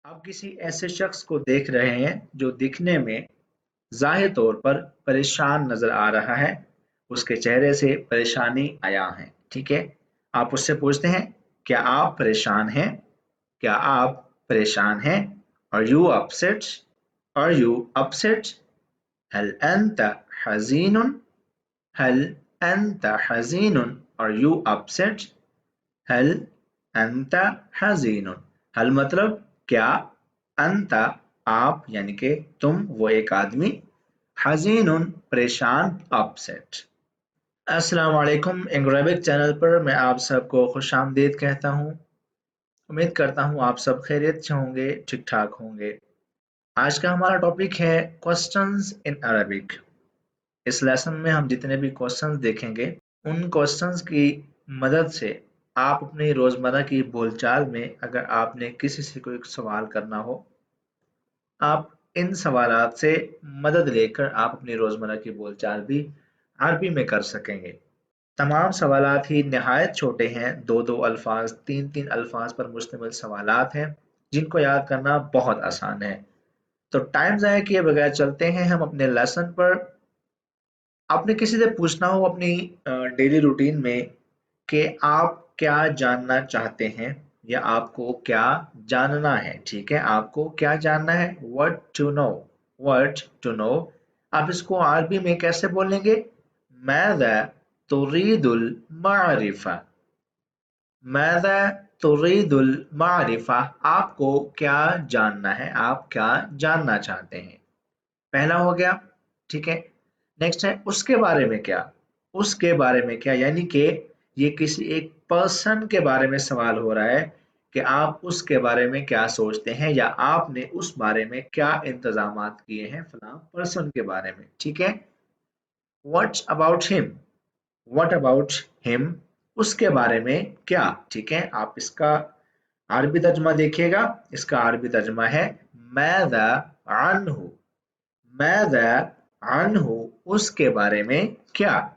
आप किसी ऐसे शख्स को देख रहे हैं जो दिखने में ज़ाहिर तौर पर परेशान नज़र आ रहा है। उसके चेहरे से परेशानी आया है। ठीक है, आप उससे पूछते हैं, क्या आप परेशान हैं? क्या आप परेशान हैं? Are you upset? Are you upset? هل أنت حزين? هل أنت حزين? Are you upset? هل أنت حزين? हल मतलब क्या, अंता आप यानी कि तुम, वो एक आदमी, हजीनुन परेशान, अपसेट। अस्सलाम वालेकुम, इंग्रेबिक चैनल पर मैं आप सबको खुशामदीद कहता हूँ। उम्मीद करता हूँ आप सब खैरियत से होंगे, ठीक ठाक होंगे। आज का हमारा टॉपिक है क्वेश्चंस इन अरबिक। इस लेसन में हम जितने भी क्वेश्चंस देखेंगे उन क्वेश्चंस की मदद से आप अपनी रोजमर्रा की बोलचाल में अगर आपने किसी से कोई सवाल करना हो, आप इन सवालात से मदद लेकर आप अपनी रोजमर्रा की बोलचाल भी अरबी में कर सकेंगे। तमाम सवालात ही निहायत छोटे हैं, दो दो अल्फाज, तीन तीन अल्फाज पर मुश्तमिल सवालात हैं जिनको याद करना बहुत आसान है। तो टाइम ज़ाया किए बगैर चलते हैं हम अपने लेसन पर। आपने किसी से पूछना हो अपनी डेली रूटीन में कि आप क्या जानना चाहते हैं या आपको क्या जानना है। ठीक है, आपको क्या जानना है, what to know, what to know. आप इसको अरबी में कैसे बोलेंगे? माज़ा तुरीदुल मारिफा, माज़ा तुरीदुल मारिफा, आपको क्या जानना है, आप क्या जानना चाहते हैं। पहला हो गया। ठीक है, नेक्स्ट है उसके बारे में क्या। उसके बारे में क्या यानी कि ये किसी एक पर्सन के बारे में सवाल हो रहा है कि आप उसके बारे में क्या सोचते हैं या आपने उस बारे में क्या इंतजामात किए हैं फलां पर्सन के बारे में। ठीक है, what about him, what about him, उसके बारे में क्या। ठीक है, आप इसका अरबी तर्जमा देखिएगा। इसका अरबी तर्जमा है माज़ा अन्हु, माज़ा अन्हु, उसके बारे में क्या।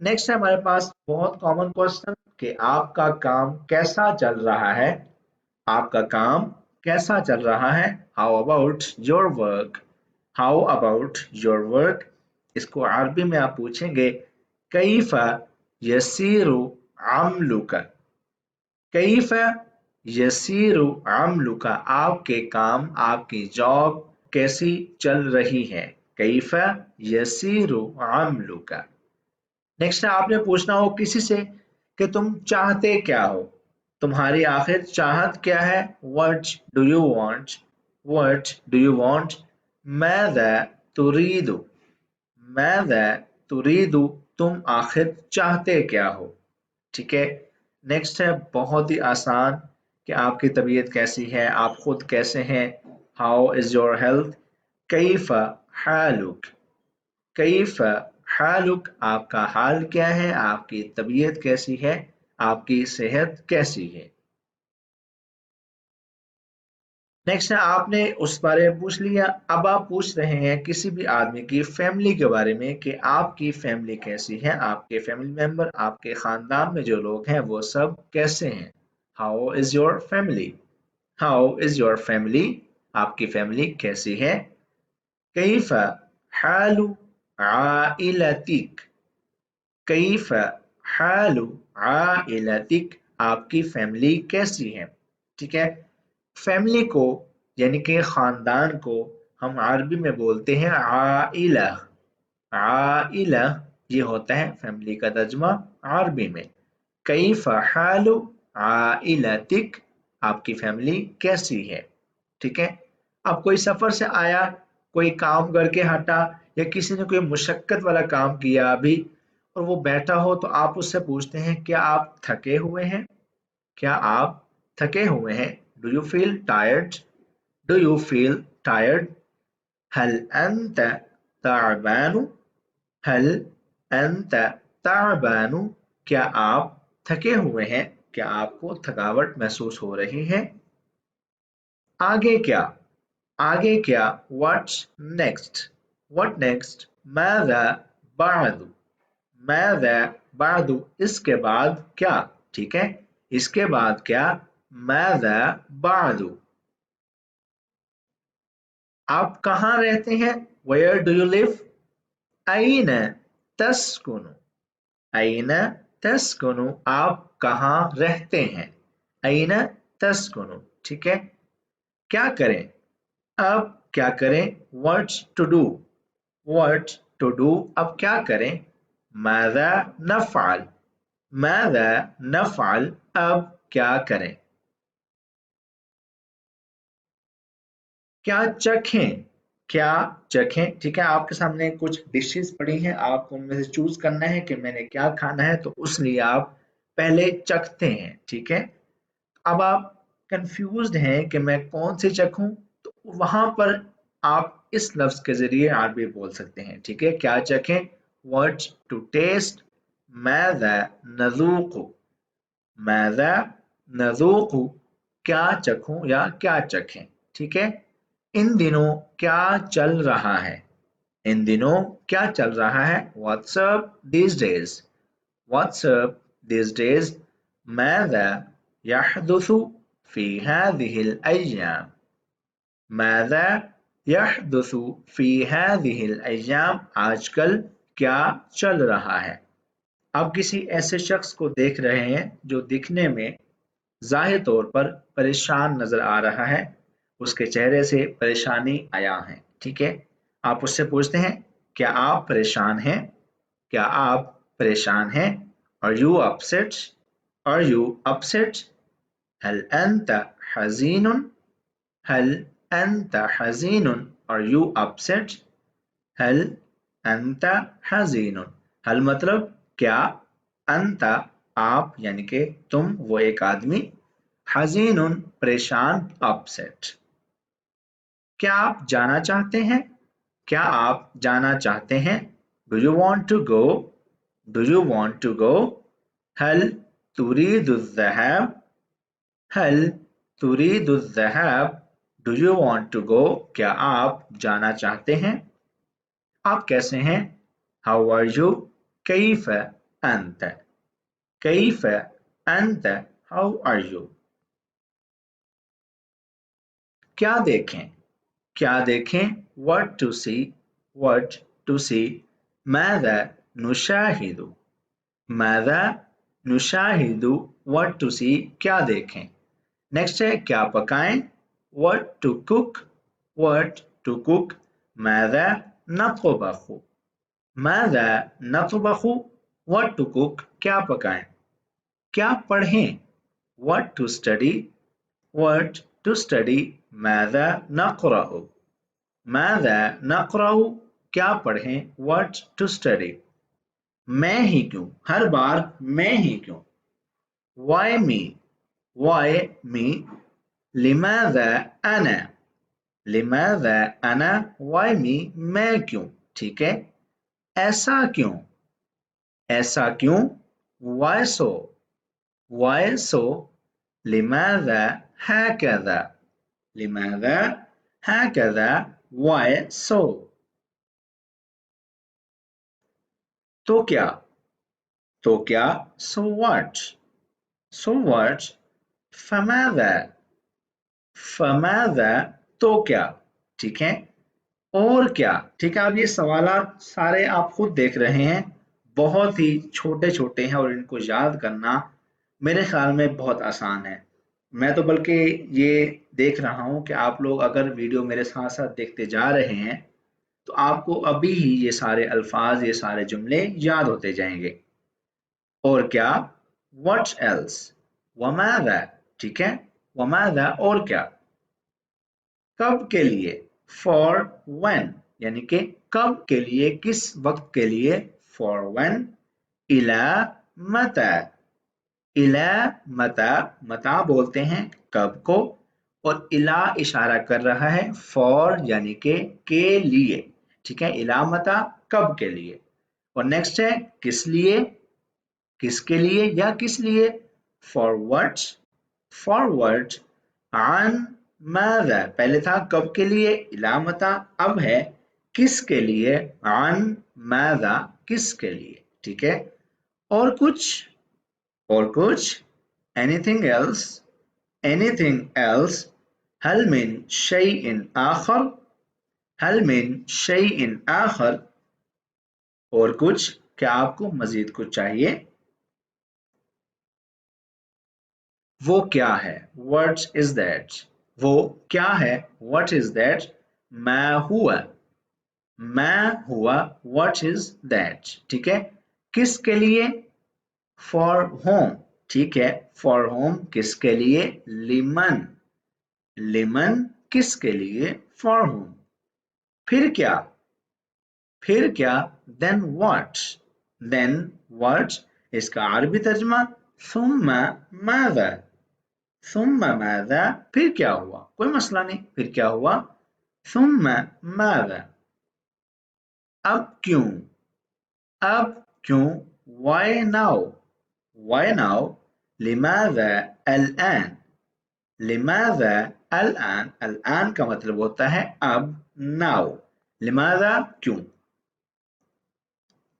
नेक्स्ट है हमारे पास बहुत कॉमन क्वेश्चन कि आपका काम कैसा चल रहा है। आपका काम कैसा चल रहा है, how about your work, how about your work. इसको अरबी में आप पूछेंगे कैफा यसीरु अमलुका, कैफा यसीरु अमलुका, आपके काम, आपकी जॉब कैसी चल रही है। कैफा यसीरु अमलुका। नेक्स्ट है आपने पूछना हो किसी से कि तुम चाहते क्या हो, तुम्हारी आखिर चाहत क्या है। What do you want, what do you want. माज़ा तुरीदु, माज़ा तुरीदु, तुम आखिर चाहते क्या हो। ठीक है, नेक्स्ट है बहुत ही आसान कि आपकी तबीयत कैसी है, आप खुद कैसे हैं। हाउ इज योर हेल्थ, कैफा हालुक, कैफा हालुक, आपका हाल क्या है, आपकी तबीयत कैसी है, आपकी सेहत कैसी है। नेक्स्ट है आपने उस बारे में पूछ लिया। अब आप पूछ रहे हैं किसी भी आदमी की फैमिली के बारे में कि आपकी फैमिली कैसी है, आपके फैमिली मेंबर, आपके खानदान में जो लोग हैं वो सब कैसे हैं। How is your family, how is your family, आपकी फैमिली कैसी है। कैफा हालु आइलतिक, कैफा हालु आइलतिक, आपकी फैमिली कैसी है। ठीक है, फैमिली को यानी कि खानदान को हम अरबी में बोलते हैं आइला, आइला ये होता है फैमिली का तर्जुमा अरबी में। कैफ हालु आइलतिक, आपकी फैमिली कैसी है। ठीक है, अब कोई सफर से आया, कोई काम करके हटा या किसी ने कोई मुशक्कत वाला काम किया अभी और वो बैठा हो तो आप उससे पूछते हैं क्या आप थके हुए हैं, क्या आप थके हुए हैं। Do you feel tired, do you feel tired. हल अंत ताबानु, हल अंत ताबानु, क्या आप थके हुए हैं, क्या आपको थकावट महसूस हो रही है। आगे क्या, आगे क्या, व्हाट्स नेक्स्ट, व्हाट नेक्स्ट। माज़ा बादु, माज़ा बादु, इसके बाद क्या। ठीक है, इसके बाद क्या, माज़ा बादु। आप कहाँ रहते हैं? Where do you live? أين تسكن? أين تسكن? आप कहाँ रहते हैं? أين تسكن? ठीक है। क्या करें? अब क्या करें? What to do? What to do? अब क्या करें? ماذا نفعل? ماذا نفعل? अब क्या करें? क्या चखें? क्या चखें? ठीक है, आपके सामने कुछ डिशेस पड़ी हैं, आपको उनमें से चूज करना है कि मैंने क्या खाना है, तो उस लिए आप पहले चखते हैं। ठीक है, अब आप कंफ्यूज्ड हैं कि मैं कौन से चखूं, तो वहां पर आप इस लफ्ज के जरिए अरबी बोल सकते हैं। ठीक है, क्या चखें? व्हाट टू टेस्ट, माज़ा नज़ूक़ु, माज़ा नज़ूक़ु, क्या चखूं या क्या चखें। ठीक है, इन दिनों क्या चल रहा है? इन दिनों क्या चल रहा है? What's up these days? What's up these days? ماذا يحدث في هذه الأيام? ماذا يحدث في هذه الأيام? आजकल क्या चल रहा है? आप किसी ऐसे शख्स को देख रहे हैं जो दिखने में ज़ाहिर तौर पर परेशान नजर आ रहा है, उसके चेहरे से परेशानी आया है। ठीक है, आप उससे पूछते हैं क्या आप परेशान हैं? क्या आप परेशान हैं? Are you upset? Are you upset? هل أنت حزين? هل أنت حزين? Are you upset? هل أنت حزين? हल मतलब क्या, अंता आप यानी कि तुम, वो एक आदमी, हजीनुन परेशान, अपसेट। क्या आप जाना चाहते हैं? क्या आप जाना चाहते हैं? Do you want to go? Do you want to go? हल तुरीदु ज़हाब? हल तुरीदु ज़हाब? Do you want to go? क्या आप जाना चाहते हैं? आप कैसे हैं? How are you? कैफ अंत? कैफ अंत? How are you? क्या देखें? क्या देखें? what to see, what to see. ماذا نشاهد? ماذا نشاهد? what to see, क्या देखें। नेक्स्ट है क्या पकाएं? what to cook, what to cook. ماذا نطبخ? ماذا نطبخ? what to cook, क्या पकाएं। क्या पढ़ें? what to study, what to study. ماذا نقرأ? ماذا نقرأ? क्या पढ़ें? what to study. मैं ही क्यों? हर बार मैं ही क्यों? why me? why me? लिमाज़ा أنا? लिमाज़ा أنا? why me? मैं क्यों? ठीक है, ऐसा क्यों? ऐसा क्यों? why so? why so? लिमाज़ा هكذا? लिमाज़ा هكذا? why so? तो क्या? तो क्या? so what? so what? फमाज़ा? फमाज़ा? तो क्या? ठीक है, और क्या? ठीक है, अब ये सवालात सारे आप खुद देख रहे हैं, बहुत ही छोटे छोटे हैं और इनको याद करना मेरे ख्याल में बहुत आसान है। मैं तो बल्कि ये देख रहा हूँ कि आप लोग अगर वीडियो मेरे साथ साथ देखते जा रहे हैं तो आपको अभी ही ये सारे अल्फाज, ये सारे जुमले याद होते जाएंगे। और क्या? what else? वमादा? ठीक है, वमादा और क्या? कब के लिए? for when, यानी कि कब के लिए, किस वक्त के लिए, for when. इला मता? इला मता? मता बोलते हैं कब को, और इला इशारा कर रहा है for यानी के लिए। ठीक है, इला मता कब के लिए। और नेक्स्ट है किस लिए, किसके लिए या किस लिए, for what, for what. आन माज़ा? पहले था कब के लिए, इला मता, अब है किसके लिए, आन माज़ा, किसके लिए। ठीक है, और कुछ, और कुछ, anything else, anything else. हल मिन शैइन आखर? हल मिन शैइन आखर, और कुछ, क्या आपको मजीद कुछ चाहिए? वो क्या है? What is that? वो क्या है? What is that? मैं हुआ, मैं हुआ, What is that? ठीक है। किसके लिए? For whom, ठीक है। For whom किसके लिए? लिमन, लिमन किसके लिए? For whom। फिर क्या? फिर क्या? Then what? Then what? इसका अरबी तर्जमा सुम्मा माज़ा, सुम्मा माज़ा, फिर क्या हुआ? कोई मसला नहीं, फिर क्या हुआ? सुम्मा माज़ा, अब क्यों? अब क्यों? Why now? Why now? लिमाज़ा الآن, लिमाज़ा الآन, الآन का मतलब होता है अब, now, लिमाज़ा क्यों?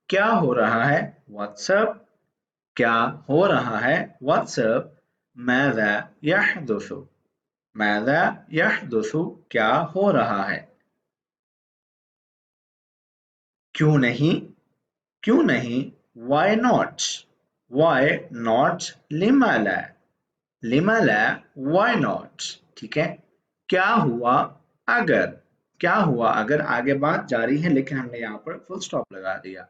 क्या हो रहा है? व्हाट्सअप, क्या हो रहा है? व्हाट्सअप। माज़ा यहदुसु, माज़ा यहदुसु, क्या हो रहा है? क्यों नहीं? क्यों नहीं? Why not? Why not? लिमा ला, लिमा ला, why not? ठीक है। क्या हुआ अगर? क्या हुआ अगर? आगे बात जारी है लेकिन हमने यहाँ पर फुल स्टॉप लगा दिया।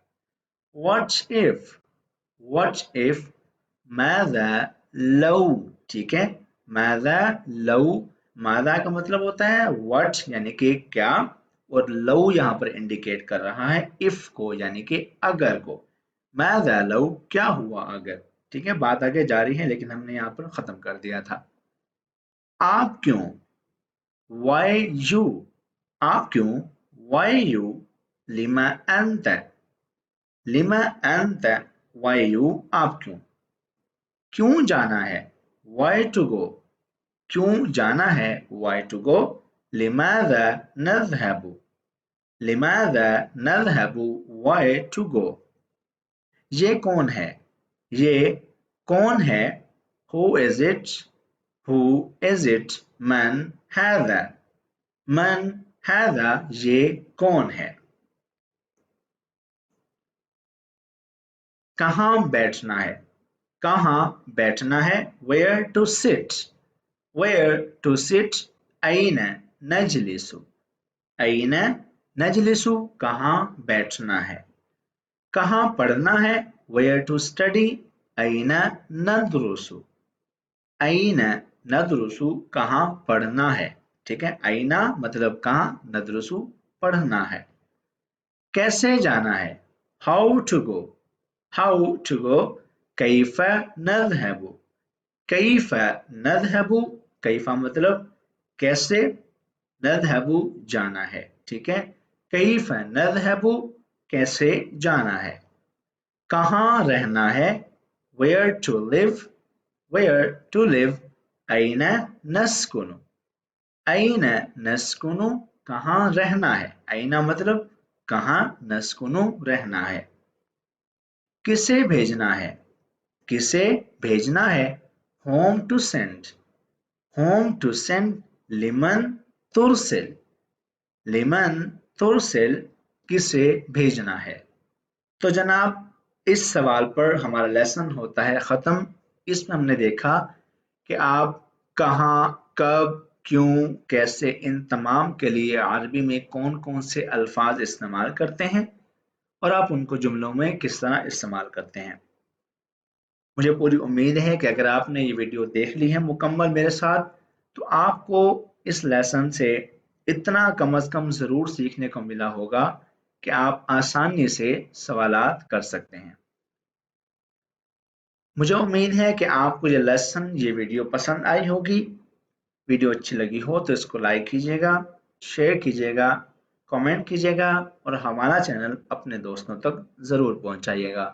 What if? What if? Maaza लौ, ठीक है। माज़ा लौ, माज़ा का मतलब होता है व्हाट यानी कि क्या, और लौ यहाँ पर इंडिकेट कर रहा है इफ को यानी कि अगर को। माज़ा लौ, क्या हुआ अगर, ठीक है। बात आगे जारी है लेकिन हमने यहाँ पर खत्म कर दिया था। आप क्यों? Why you? आप क्यों? Why you? लिमा अंत, लिमा अंत, Why you? आप क्यों? क्यों जाना है? Why to go? क्यों जाना है? Why to go? लिमाज़ा नज़हबु, लिमाज़ा नज़हबु, Why to go? ये कौन है? ये कौन है? Who is it? Who is it? मन हाज़ा, मन हाज़ा, ये कौन है? कहाँ बैठना है? कहाँ बैठना है? Where to sit? Where to sit? अय्न नजलिसु, अय्न नजलिसु, कहाँ बैठना है? कहाँ पढ़ना है? Where to study? अय्न नदरुसु, अय्न नदरुसु, कहाँ पढ़ना है? ठीक है। अय्ना मतलब कहाँ, नदरुसु पढ़ना है। कैसे जाना है? How to go? How to go? Kaif नज़हबु, Kaif नज़हबु, कैफ़ा मतलब कैसे, नज़हबु जाना है, ठीक है। कैफ़ नज़हबु, कैसे जाना है। कहाँ रहना है? Where to live? Where to live? अय्न नस्कुनु, अय्न नस्कुनु, कहाँ रहना है। अय्न मतलब कहाँ, नस्कुनु रहना है। किसे भेजना है? किसे भेजना है? Whom to send? Whom to send? लिमन तुरसिल, लिमन तुरसिल, किसे भेजना है। तो जनाब इस सवाल पर हमारा लेसन होता है ख़त्म। इसमें हमने देखा कि आप कहाँ, कब, क्यों, कैसे, इन तमाम के लिए अरबी में कौन कौन से अल्फाज इस्तेमाल करते हैं और आप उनको जुमलों में किस तरह इस्तेमाल करते हैं। मुझे पूरी उम्मीद है कि अगर आपने ये वीडियो देख ली है मुकम्मल मेरे साथ, तो आपको इस लेसन से इतना कम अज़ कम ज़रूर सीखने को मिला होगा कि आप आसानी से सवालात कर सकते हैं। मुझे उम्मीद है कि आपको ये लेसन, ये वीडियो पसंद आई होगी। वीडियो अच्छी लगी हो तो इसको लाइक कीजिएगा, शेयर कीजिएगा, कमेंट कीजिएगा और हमारा चैनल अपने दोस्तों तक ज़रूर पहुंचाइएगा।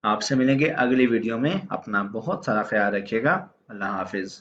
आपसे मिलेंगे अगली वीडियो में। अपना बहुत सारा ख्याल रखिएगा। अल्लाह हाफिज़।